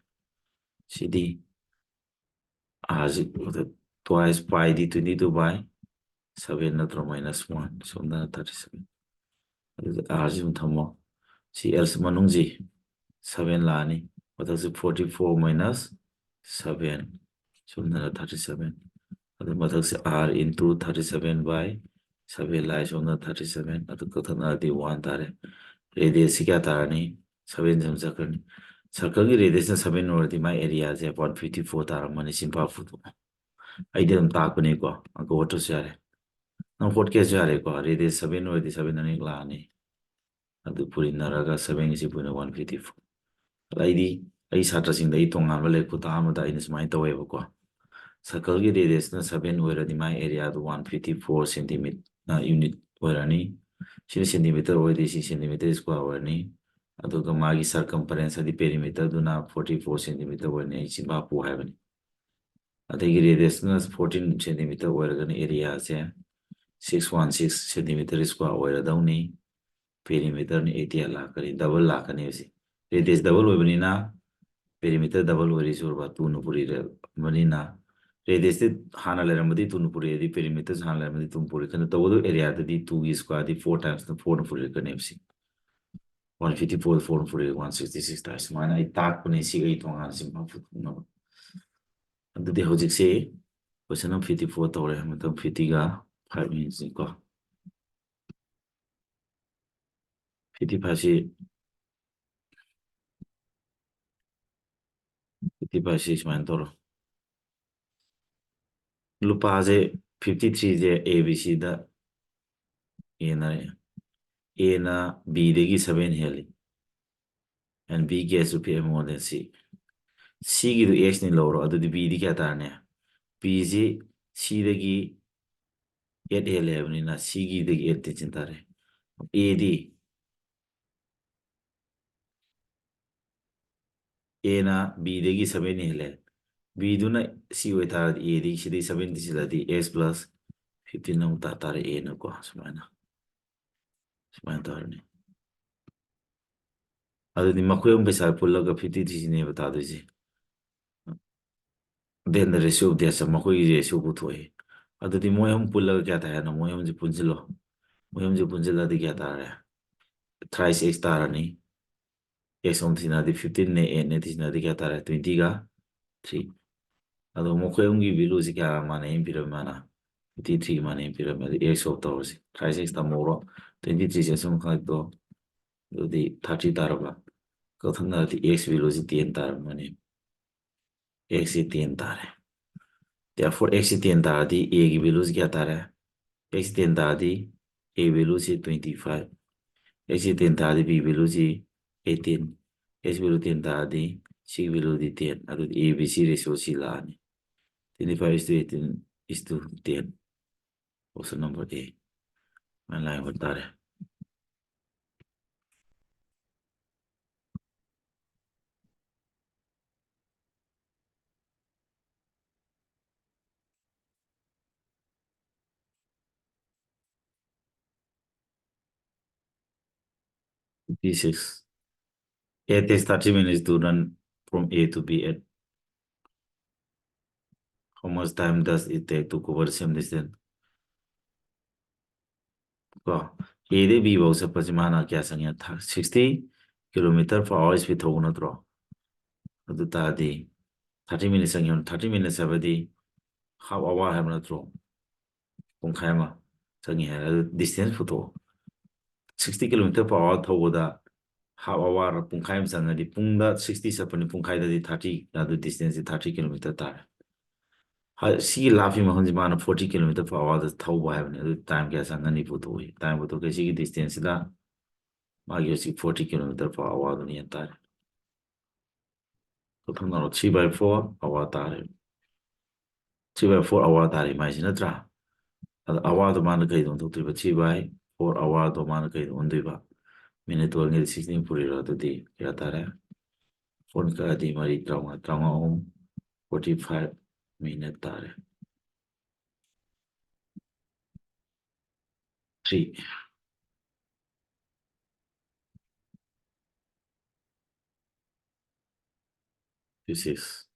ꯁꯤꯗꯤ rꯁꯤ ꯇ꯭ꯋꯥꯏꯁ ꯄꯥꯏꯗꯤ 22/7 ꯅꯠꯇ꯭ꯔꯣ ꯃꯥꯏꯅꯁ 1 ꯁꯣꯝꯗꯅ 37 ꯑꯗꯨꯗꯤ rꯁꯤ ꯑꯗꯨꯝ ꯊꯝꯃꯣ ꯁꯤ else ꯃꯅꯨꯡꯁꯤ 7 ꯂꯥꯛꯑꯅꯤ ꯃꯊꯛꯁꯤ 44 minus 7 ꯁꯣꯝꯗꯅ 37 ꯑꯗꯨ ꯃꯊꯛꯁꯤ r into 37/7 ꯂꯥꯛꯑꯦ ꯁꯣꯝꯗ 37 ꯑꯗꯨ ꯀꯛꯊꯠꯅꯔꯗꯤ 1 ꯇꯥꯔꯦ ꯔꯦꯗꯤꯌꯁꯁꯤ ꯀꯌꯥ ꯇꯥꯔꯅꯤ 7 ꯁꯨꯝ ꯆꯠꯈ꯭ꯔꯅꯤ ꯁꯔꯀꯜꯒꯤ ꯔꯦꯗꯤꯌꯁꯅ 7 ꯑꯣꯏꯔꯗꯤ ꯃꯥꯏ ꯑꯦꯔꯤꯌꯥꯁꯦ 154 ꯇꯥꯔꯝꯃꯅꯤ ꯆꯤꯟꯐꯥ ꯐꯨꯗꯣ ꯑꯩꯗꯤ ꯑꯗꯨꯝ ꯇꯥꯛꯄꯅꯦꯀꯣ ꯑꯪꯀ ꯍꯣꯠꯇ꯭ꯔꯁꯨ ꯌꯥꯔꯦ ꯅꯪ ꯍꯣꯠꯀꯦꯁꯨ ꯌꯥꯔꯦꯀꯣ ꯔꯦꯗꯤꯌꯁ 7 ꯑꯣꯏꯔꯗꯤ 7 ꯑꯅꯤ ꯂꯥꯛꯑꯅꯤ ꯑꯗꯨ ꯄꯨꯔꯤꯅꯔꯒ 7ꯒꯤꯁꯤ ꯄꯨꯅ 154 ꯑꯩ ꯁꯥꯇ꯭ꯔꯁꯤꯡꯗ ꯑꯩ ꯇꯣꯉꯥꯟꯕ ꯂꯥꯏꯔꯤꯛ ꯈꯨꯇꯥꯛ ꯑꯃꯗ ꯑꯩꯅ ꯁꯨꯃꯥꯏꯅ ꯇꯧꯋꯦꯕꯀꯣ ꯁꯔꯀꯜꯒꯤ ꯔꯦꯗꯤꯌꯁꯅ 7 ꯑꯣꯏꯔꯗꯤ ꯃꯥꯏ ꯑꯦꯔꯤꯌꯥꯗꯨ 154 ꯁꯦꯟꯇꯤꯃꯤꯇꯔ ꯌꯨꯅꯤꯠ ꯑꯣꯏꯔꯅꯤ ꯁꯤꯅ ꯁꯦꯟꯇꯤꯃꯤꯇꯔ ꯑꯣꯏꯔꯗꯤ ꯁꯤ ꯁꯦꯟꯇꯤꯃꯤꯇꯔ ꯁ꯭ꯀ꯭ꯋꯥꯔ ꯑꯣꯏꯔꯅꯤ ꯑꯗꯨꯒ ꯃꯥꯒꯤ ꯁꯔꯀꯝꯐꯔꯦꯟꯁ ꯍꯥꯏꯗꯤ ꯄꯦꯔꯤꯃꯤꯇꯔꯗꯨꯅ 44 ꯁꯦꯟꯇꯤꯃꯤꯇꯔ ꯑꯣꯏꯔꯅꯤ ꯑꯩ ꯆꯤꯟꯐꯥ ꯄꯨ ꯍꯥꯏꯕꯅꯤ ꯑꯗꯒꯤ ꯔꯦꯗꯤꯌꯁꯅ 14 ꯁꯦꯟꯇꯤꯃꯤꯇꯔ ꯑꯣꯏꯔꯒꯅꯤ ꯑꯦꯔꯤꯌꯥꯁꯦ 616 ꯁꯦꯟꯇꯤꯃꯤꯇꯔ ꯁ꯭ꯀ꯭ꯋꯥꯔ ꯑꯣꯏꯔꯗꯧꯅꯤ ꯄꯦꯔꯤꯃꯤꯇꯔꯅ 88 ꯂꯥꯛꯀꯅꯤ ꯗꯕꯜ ꯂꯥꯛꯀꯅꯤ ꯍꯧꯖꯤꯛ ꯔꯦꯗꯤꯌꯁ ꯗꯕꯜ ꯑꯣꯏꯕꯅꯤꯅ ꯄꯦꯔꯤꯃꯤꯇꯔ ꯗꯕꯜ ꯑꯣꯏꯔꯤꯁꯨ 2ꯅ ꯄꯨꯔꯤꯕꯅꯤꯅ ꯔꯦꯗꯤꯌꯁꯇꯤ ꯍꯥꯟꯅ ꯂꯩꯔꯝꯕꯗꯤ 2ꯅ ꯄꯨꯔꯛꯑꯗꯤ ꯄꯦꯔꯤꯃꯤꯇꯔꯁꯨ ꯍꯥꯟꯅ ꯂꯩꯔꯝꯕꯗꯤ 2ꯅ ꯄꯨꯔꯛꯀꯅꯤꯇꯧꯕꯗꯕꯨ ꯑꯦꯔꯤꯌꯥꯗꯗꯤ 2ꯒꯤ ꯁ꯭ꯀ꯭ꯋꯥꯔꯗꯤ 4 ꯇꯥꯏꯝꯁꯅ 4ꯅ ꯄꯨꯔꯛꯀꯅꯦꯕ ꯁꯤ 154 4ꯅ ꯄꯨꯔꯛꯑꯦ 166 ꯇꯥꯏ ꯁꯨꯃꯥꯏꯅ ꯑꯩ ꯇꯥꯛꯄꯅꯦ ꯁꯤꯒ ꯑꯩ ꯇꯣꯉꯥꯟꯅ ꯁꯤꯟꯐꯥ ꯄꯨꯊꯣꯛꯅꯕ ꯑꯗꯨꯗꯤ ꯍꯧꯖꯤꯛꯁꯤ ꯀꯣꯏꯁꯟ ꯅꯝꯕꯔ 54 ꯇꯧꯔꯦ ꯃꯇꯝ 50ꯒ 5 ꯃꯤꯅꯤꯠꯁꯅꯤ ꯀꯣ 55ꯁꯤ 55ꯁꯤ ꯁꯨꯃꯥꯏꯅ ꯇꯧꯔꯣ ꯂꯨꯄꯥꯁꯦ 53ꯁꯦ ꯑꯦ ꯕꯤ ꯁꯤꯗ ꯑꯦꯅ ꯕꯤꯗꯒꯤ 7 ꯍꯦꯜꯂꯤ and b gets to pay more than c ꯁꯤꯒꯤꯗꯨ x ꯅꯤ ꯂꯧꯔꯣ ꯑꯗꯨꯗꯤ bꯗꯤ ꯀꯌꯥ ꯇꯥꯔꯅꯤ bꯁꯤ cꯗꯒꯤ 8 ꯍꯦꯜꯂꯦ ꯍꯥꯏꯕꯅꯤꯅ cꯒꯤꯗꯒꯤ 8 ꯇꯦꯟꯁꯤꯟ ꯇꯥꯔꯦ aꯗꯤ aꯅ bꯗꯒꯤ 7 ꯍꯦꯜꯂꯦ bꯗꯨꯅ c ꯑꯣꯏꯇꯥꯔꯗꯤ aꯗꯒꯤ ꯁꯤꯗꯒꯤ 7 ꯇꯦꯟꯁꯤꯜꯂꯗꯤ x + 15 ꯑꯃꯨꯛ ꯇꯥꯔꯦ aꯅꯀꯣ ꯁꯨꯃꯥꯏꯅ ꯇꯧꯔꯅꯤ ꯑꯗꯨꯗꯤ ꯃꯈꯣꯏ ꯑꯍꯨꯝ ꯄꯩꯁꯥ ꯄꯨꯜꯂꯒ 53ꯁꯤꯅꯦꯕ ꯇꯥꯗꯣꯏꯁꯦ then the ratio of deaths ꯃꯈꯣꯏꯒꯤ ꯔꯦꯁꯤꯌꯣ ꯄꯨꯊꯣꯛꯑꯦ ꯑꯗꯨꯗꯤ ꯃꯣꯏ ꯑꯍꯨꯝ ꯄꯨꯜꯂꯒ ꯀꯌꯥ ꯇꯥꯏ ꯍꯥꯏꯅꯣ ꯃꯣꯏ ꯑꯍꯨꯝꯁꯦ ꯄꯨꯟꯁꯤꯜꯂꯣ ꯃꯣꯏ ꯑꯍꯨꯝꯁꯦ ꯄꯨꯟꯁꯤꯜꯂꯗꯤ ꯀꯌꯥ ꯇꯥꯔꯦ thrice x ꯇꯥꯔꯅꯤ x ꯑꯃꯨꯛ ꯊꯤꯅꯔꯗꯤ 15ꯅꯦ 8ꯅꯦ ꯊꯤꯅꯔꯗꯤ ꯀꯌꯥ ꯇꯥꯔꯦ 20ꯒ 3 ꯑꯗꯣ ꯃꯈꯣꯏ ꯑꯍꯨꯝꯒꯤ ꯚꯦꯂꯨꯁꯤ ꯀꯌꯥ ꯃꯥꯟꯅꯩꯅ ꯄꯤꯔꯝꯃꯤ ꯃꯥꯅ 53 ꯃꯥꯟꯅꯩꯅ ꯄꯤꯔꯝꯃꯤ ꯑꯗꯨ x ꯁꯣꯜꯕ ꯇꯧꯔꯁꯤ thrice x ꯇꯝꯍꯧꯔꯣ 23ꯁꯦ ꯁꯨꯝ ꯈꯪꯉꯛꯇꯣ ꯑꯗꯨꯗꯤ 30 ꯇꯥꯔꯕ ꯀꯛꯊꯠꯅꯔꯗꯤ x ꯚꯦꯂꯨꯁꯤ 10 ꯇꯥꯔꯝꯃꯅꯤ xꯁꯤ 10 ꯇꯥꯔꯦ therefore xꯁꯤ 10 ꯇꯥꯔꯗꯤ aꯒꯤ ꯚꯦꯂꯨꯁꯤ ꯀꯌꯥ ꯇꯥꯔꯦ x 10 ꯇꯥꯔꯗꯤ a ꯚꯦꯂꯨꯁꯤ 25 x 10 ꯇꯥꯔꯗꯤ b ꯚꯦꯂꯨꯁꯤ 18 x ꯚꯦꯂꯨ 10 ꯇꯥꯔꯗꯤ c ꯚꯦꯂꯨꯗꯤ 10 ꯑꯗꯨꯗꯤ a b c ꯔꯦꯁꯤꯌꯣ ꯁꯤ ꯂꯥꯛꯑꯅꯤ 25 is to 18 is to 10 option number A my line ꯑꯣꯏ ꯇꯥꯔꯦ P6 it takes 30 minutes to run from A to B at how much time does it take to cover the same distance ko A ꯗꯩ B ꯐꯥꯎ ꯆꯠꯄꯁꯤ ꯃꯥꯅ ꯀꯌꯥ ꯆꯪꯉꯦ 60 km/h speed ꯊꯧꯕ ꯅꯠꯇ꯭ꯔꯣ ꯑꯗꯨ ꯇꯥꯔꯗꯤ 30 minutes ꯆꯪꯉꯦ 30 minutes ꯍꯥꯏꯕꯗꯤ half hour ꯍꯥꯏꯕ ꯅꯠꯇ꯭ꯔꯣ ꯄꯨꯡꯈꯥꯏ ꯑꯃ ꯆꯪꯉꯦ ꯍꯥꯏꯔ ꯑꯗꯨ ꯗꯤꯁꯇꯦꯟꯁ ꯄꯨꯊꯣꯛꯑꯣ 60 km/h ꯊꯧꯕꯗ half hour ꯄꯨꯡꯈꯥꯏ ꯑꯃ ꯆꯪꯉꯗꯤ ꯄꯨꯡꯗ 60 ꯆꯠꯄꯅꯤ ꯄꯨꯡꯈꯥꯏꯗꯗꯤ 30 ꯑꯗꯨ ꯗꯤꯁꯇꯦꯟꯁꯁꯤ 30 km ꯇꯥꯔꯦ ꯁꯤꯒꯤ ꯂꯥꯞꯄꯤ ꯃꯐꯝꯁꯤ ꯃꯥꯅ 40 km/h ꯊꯧꯕ ꯍꯥꯏꯕꯅꯤ ꯑꯗꯨ ꯇꯥꯏꯝ ꯀꯌꯥ ꯆꯪꯒꯅꯤ ꯄꯨꯊꯣꯛꯏ ꯇꯥꯏꯝ ꯄꯨꯊꯣꯛꯀꯦ ꯁꯤꯒꯤ ꯗꯤꯁꯇꯦꯟꯁꯁꯤꯗ ꯃꯥꯒꯤ ꯍꯧꯖꯤꯛ 40 km/h ꯑꯗꯨꯅ ꯌꯦꯟ ꯇꯥꯔꯦ ꯊꯝꯅꯔꯣ 3/4 hour ꯇꯥꯔꯦ 3/4 hour ꯇꯥꯔꯦ ꯃꯥꯏꯁꯤ ꯅꯠꯇ꯭ꯔꯥ ꯑꯗ ꯑꯋꯥꯔꯗꯣ ꯃꯥꯅ ꯀꯩꯗ ꯑꯣꯟꯊꯣꯛꯇꯣꯏꯕ 3/4 hourꯗꯣ ꯃꯥꯅ ꯀꯩꯗ ꯑꯣꯟꯗꯣꯏꯕ ꯃꯤꯅꯤꯠ 12 16 ꯄꯨꯔꯤꯔꯣ ꯑꯗꯨꯗꯤ ꯀꯌꯥ ꯇꯥꯔꯦ ꯐꯣꯟ ꯀꯛꯑꯗꯤ ꯃꯔꯤ 35 45 minute tare 3 6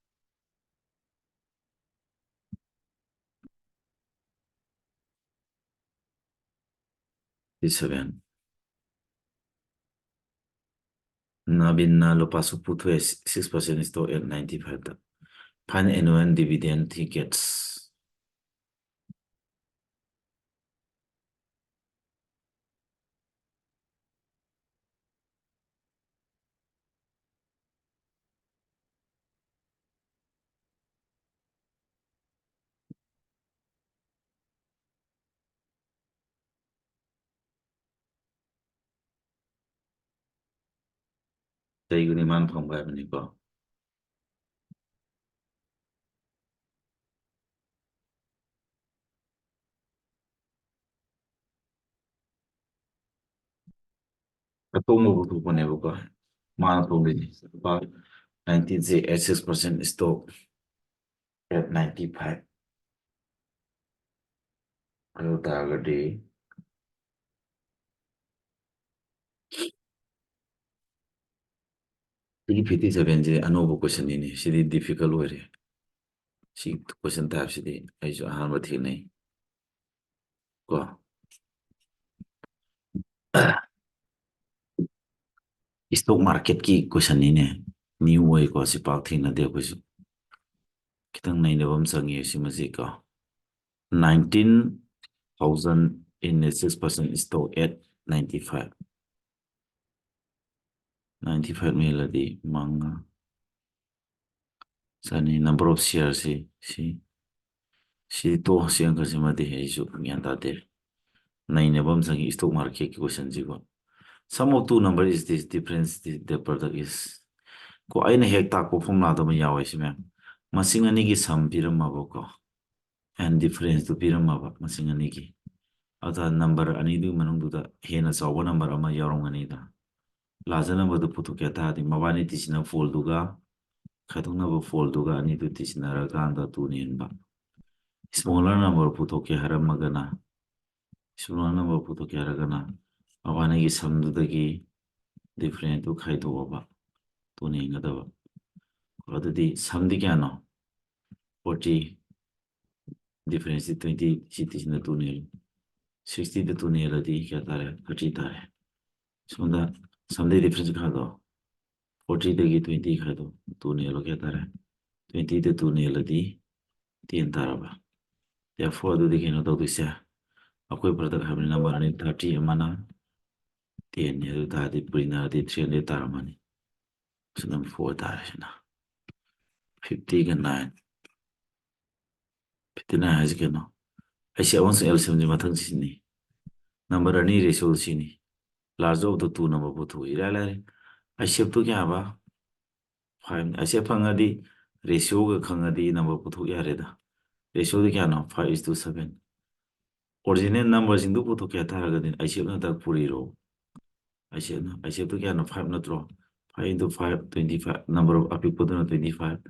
7 Nabinna Lopasu Putu 6% is to 95. Find annual dividend tickets. They give man from Babinico. A tomo to Ponebuka. Man probably about 19.86% stock at 95. Day. The 57 another question in she difficult way. She question type she I should have what he go. Stock market ki question in new way ko si pak thing na de ko kitang nainabam am changi si ko 19,000 in a 6% stock at 95 95 melody manga sani number of shares si to siang ka simati he su yanda de nainabam changi stock market ki question ji ko some of two number is this difference the product is ko aina hek ta ko formula do ma yawe si ma'am masing ani gi sum piramabo ko and difference to piramaba masing ani gi ada number ani du manung du da hena sawa number ama yarong ani da laza number du putu kya ta di mabani tisina fold duga khatung na fold duga ani du tisina ra ganda tu nin ba smaller number putu kya haram magana smaller number putu kya ragana mabani gi sum du da gi different tu khai do ba tu nin ga da ba adu di sum di kya no 40 difference 20 si tisina tu nin 60 the two near the Katare, Kachitare. So that someday difference Kado 40 the 20 Kado, two near Katare, 20 the two near the Taraba. Therefore, do the Kino do this. A quick brother having number and 30 a mana, 10 near the Brina, the 300 Taramani. So number 4 Tarashina 50 and 9 59 has Gano ꯑꯩꯁꯦ ꯑꯃꯁꯨꯡ LCM ꯃꯊꯪ ꯁꯤꯅꯤ number ꯑꯅꯤ ratio ꯁꯤꯅꯤ large of the two number ꯄꯨꯊꯣꯛꯏ ꯏꯔꯥꯏ ꯂꯥꯏꯔꯦ ICF ꯀꯌꯥꯕ 5 ICF ꯐꯪꯉꯗꯤ ꯔꯦꯁꯤꯌꯣꯒ ꯈꯪꯉꯗꯤ ꯅꯝꯕꯔ ꯄꯨꯊꯣꯛ ꯌꯥꯔꯦꯗ ꯔꯦꯁꯤꯌꯣꯗꯤ ꯀꯌꯥꯅꯣ 5:7 ꯑꯣꯔꯤꯖꯤꯅꯦꯜ ꯅꯝꯕꯔꯁꯤꯡꯗꯨ ꯄꯨꯊꯣꯛꯀꯦ ꯍꯥꯏꯇꯥꯔꯒꯗꯤ ICF ꯅꯠꯇ ꯄꯨꯔꯤꯔꯣ ICF ꯀꯌꯥꯅꯣ 5 ꯅꯠꯇ꯭ꯔꯣ 5 × 5 25 ꯅꯝꯕꯔ ꯑꯄꯤꯛꯄꯗꯨꯅ 25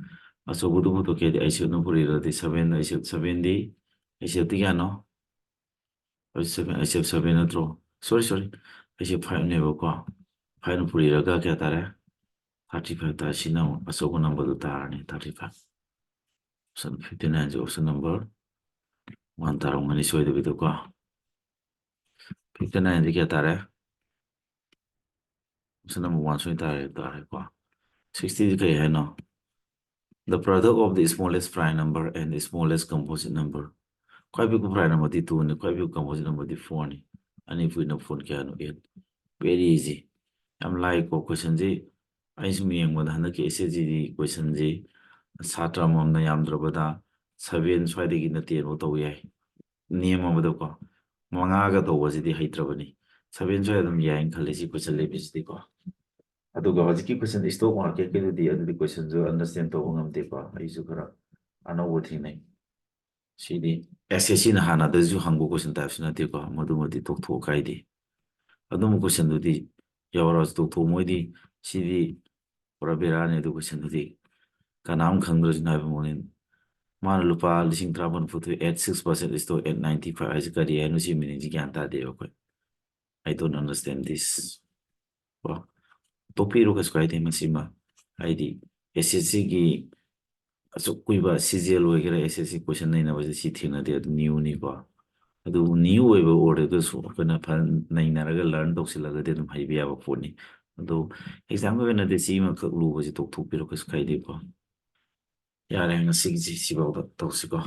ꯑꯆꯧꯕꯗꯨ ꯄꯨꯊꯣꯛꯀꯦꯗꯤ ICF ꯅ ꯄꯨꯔꯤꯔꯗꯤ 7 ICF 7ꯗꯤ ICF ꯀꯌꯥꯅꯣ ICF 7 ꯅꯠꯇ꯭ꯔꯣ ꯁꯣꯔꯤ ICF 5네ꯕꯀꯣ 5ꯅ ꯄꯨꯔꯤꯔꯒ ꯀꯌꯥ ꯇꯥꯔꯦ 35 ꯇꯥꯔꯦ ꯁꯤꯅ ꯑꯆꯧꯕ ꯅꯝꯕꯔꯗꯨ ꯇꯥꯔꯅꯤ 35 ꯑꯣꯞꯁꯟ 59ꯁꯦ ꯑꯣꯞꯁꯟ ꯅꯝꯕꯔ 1 ꯇꯥꯔꯝꯒꯅꯤ ꯁꯣꯏꯗꯕꯤꯗꯀꯣ 59ꯗꯤ ꯀꯌꯥ ꯇꯥꯔꯦ ꯑꯣꯞꯁꯟ ꯅꯝꯕꯔ 1 ꯁꯣꯏ ꯇꯥꯔꯦꯀꯣ 60ꯗꯤ ꯀꯔꯤ ꯍꯥꯏꯅꯣ the product of the smallest prime number and the smallest composite number ꯈ꯭ꯋꯥꯏ ꯄꯤꯛꯄ prime number 2ꯅꯤ ꯈ꯭ꯋꯥꯏ ꯄꯤꯛꯄ composite number 4ꯅꯤ ꯑꯅꯤ ꯄꯨꯏꯅ ꯐꯣꯟ ꯀꯌꯥꯅꯣ 8 very easy ꯌꯥꯝ ꯂꯥꯏꯀꯣ ꯀꯣꯏꯁꯟꯁꯤ ꯑꯩ ꯁꯨꯝ ꯌꯦꯡꯕꯗ ꯍꯟꯗꯛꯀꯤ SSGD ꯀꯣꯏꯁꯟꯁꯤ ꯁꯥꯇ꯭ꯔ ꯑꯃꯃꯝꯅ ꯌꯥꯝꯗ꯭ꯔꯕꯗ 7 ꯁ꯭ꯋꯥꯏꯗꯒꯤꯅ 10 ꯇꯧꯕ ꯌꯥꯏ ꯅꯦꯝ ꯑꯃꯗꯀꯣ 5ꯒ ꯇꯧꯕꯁꯤꯗꯤ ꯍꯩꯇ꯭ꯔꯕꯅꯤ 7 ꯁ꯭ꯋꯥꯏ ꯑꯗꯨꯝ ꯌꯥꯏꯅ ꯈꯜꯂꯤ ꯁꯤ ꯀꯣꯏꯁꯟ ꯂꯩꯕꯁꯤꯗꯤꯀꯣ ꯑꯗꯨꯒ ꯍꯧꯖꯤꯛꯀꯤ ꯀꯣꯏꯁꯟ ꯁ꯭ꯇꯣꯛ ꯃꯥꯔꯀꯦꯠꯀꯤꯗꯨꯗꯤ ꯑꯗꯨꯗꯤ ꯀꯣꯏꯁꯟꯁꯨ ꯑꯟꯗꯔꯁꯇꯦꯟ ꯇꯧꯕ ꯉꯝꯗꯦꯀꯣ ꯑꯩꯁꯨ ꯈꯔ ꯑꯅꯧꯕ ꯊꯦꯡꯅꯩ ꯁꯤꯗꯤ SSCꯅ ꯍꯥꯟꯅꯗꯁꯨ ꯍꯪꯕ ꯀꯣꯏꯁꯟ ꯇꯥꯏꯞꯁꯨ ꯅꯠꯇꯦꯀꯣ ꯃꯗꯨꯃꯗꯤ ꯇꯣꯛꯊꯣꯛ ꯀꯥꯏꯗꯦ ꯑꯗꯨꯝꯕ ꯀꯣꯏꯁꯟꯗꯨꯗꯤ ꯌꯥꯎꯔꯁꯨ ꯇꯣꯛꯊꯣꯛ ꯃꯣꯏꯗꯤ ꯁꯤꯗꯤ ꯄꯨꯔꯥ ꯕꯦꯔꯥꯅꯤ ꯑꯗꯨ ꯀꯣꯏꯁꯟꯗꯨꯗꯤ ꯀꯅꯥꯝ ꯈꯪꯗ꯭ꯔꯁꯨꯅ ꯍꯥꯏꯕ ꯃꯑꯣꯡꯅꯤ ꯃꯥꯅ ꯂꯨꯄꯥ 1,900 ꯄꯨꯊꯣꯛꯑꯦ 6% ꯏꯁꯇꯣꯛ 95 ꯍꯥꯏꯁꯤ ꯀꯔꯤ ꯍꯥꯏꯅꯣ ꯁꯤ ꯃꯤꯅꯤꯡꯁꯤ ꯒ꯭ꯌꯥꯟ ꯇꯥꯗꯦꯕ ꯑꯩꯈꯣꯏ I don't understand this ꯀꯣ ꯇꯣꯛꯄꯤꯔꯣ ꯀꯩꯁꯨ ꯀꯥꯏꯗꯦ ꯃꯁꯤꯃ ꯍꯥꯏꯗꯤ SSCꯒꯤ ꯑꯁꯨꯛ ꯀꯨꯏꯕ CGL ꯑꯣꯏꯒꯦꯔꯥ SSC ꯀꯣꯏꯁꯟ ꯅꯩꯅꯕꯁꯦ ꯁꯤ ꯊꯦꯡꯅꯗꯦ ꯑꯗꯨꯝ ꯅ꯭ꯌꯨꯅꯤꯀꯣ ꯑꯗꯨꯕꯨ ꯅ꯭ꯌꯨ ꯑꯣꯏꯕ ꯑꯣꯏꯔꯒꯁꯨ ꯑꯩꯈꯣꯏꯅ ꯅꯩꯅꯔꯒ ꯂꯔꯟ ꯇꯧꯁꯤꯜꯂꯒꯗꯤ ꯑꯗꯨꯝ ꯍꯩꯕ ꯌꯥꯕ ꯄꯣꯠꯅꯤ ꯑꯗꯣ ꯑꯦꯛꯖꯥꯝꯒꯤ ꯑꯣꯏꯅꯗꯤ ꯁꯤꯃꯈꯛ ꯂꯨꯕꯁꯤ ꯇꯣꯛꯊꯣꯛꯄꯤꯔꯣ ꯀꯩꯁꯨ ꯀꯥꯏꯗꯦꯀꯣ ꯌꯥꯔꯦ ꯉꯁꯤꯒꯤꯁꯤ ꯁꯤꯐꯥꯎꯗ ꯇꯧꯁꯤꯀꯣ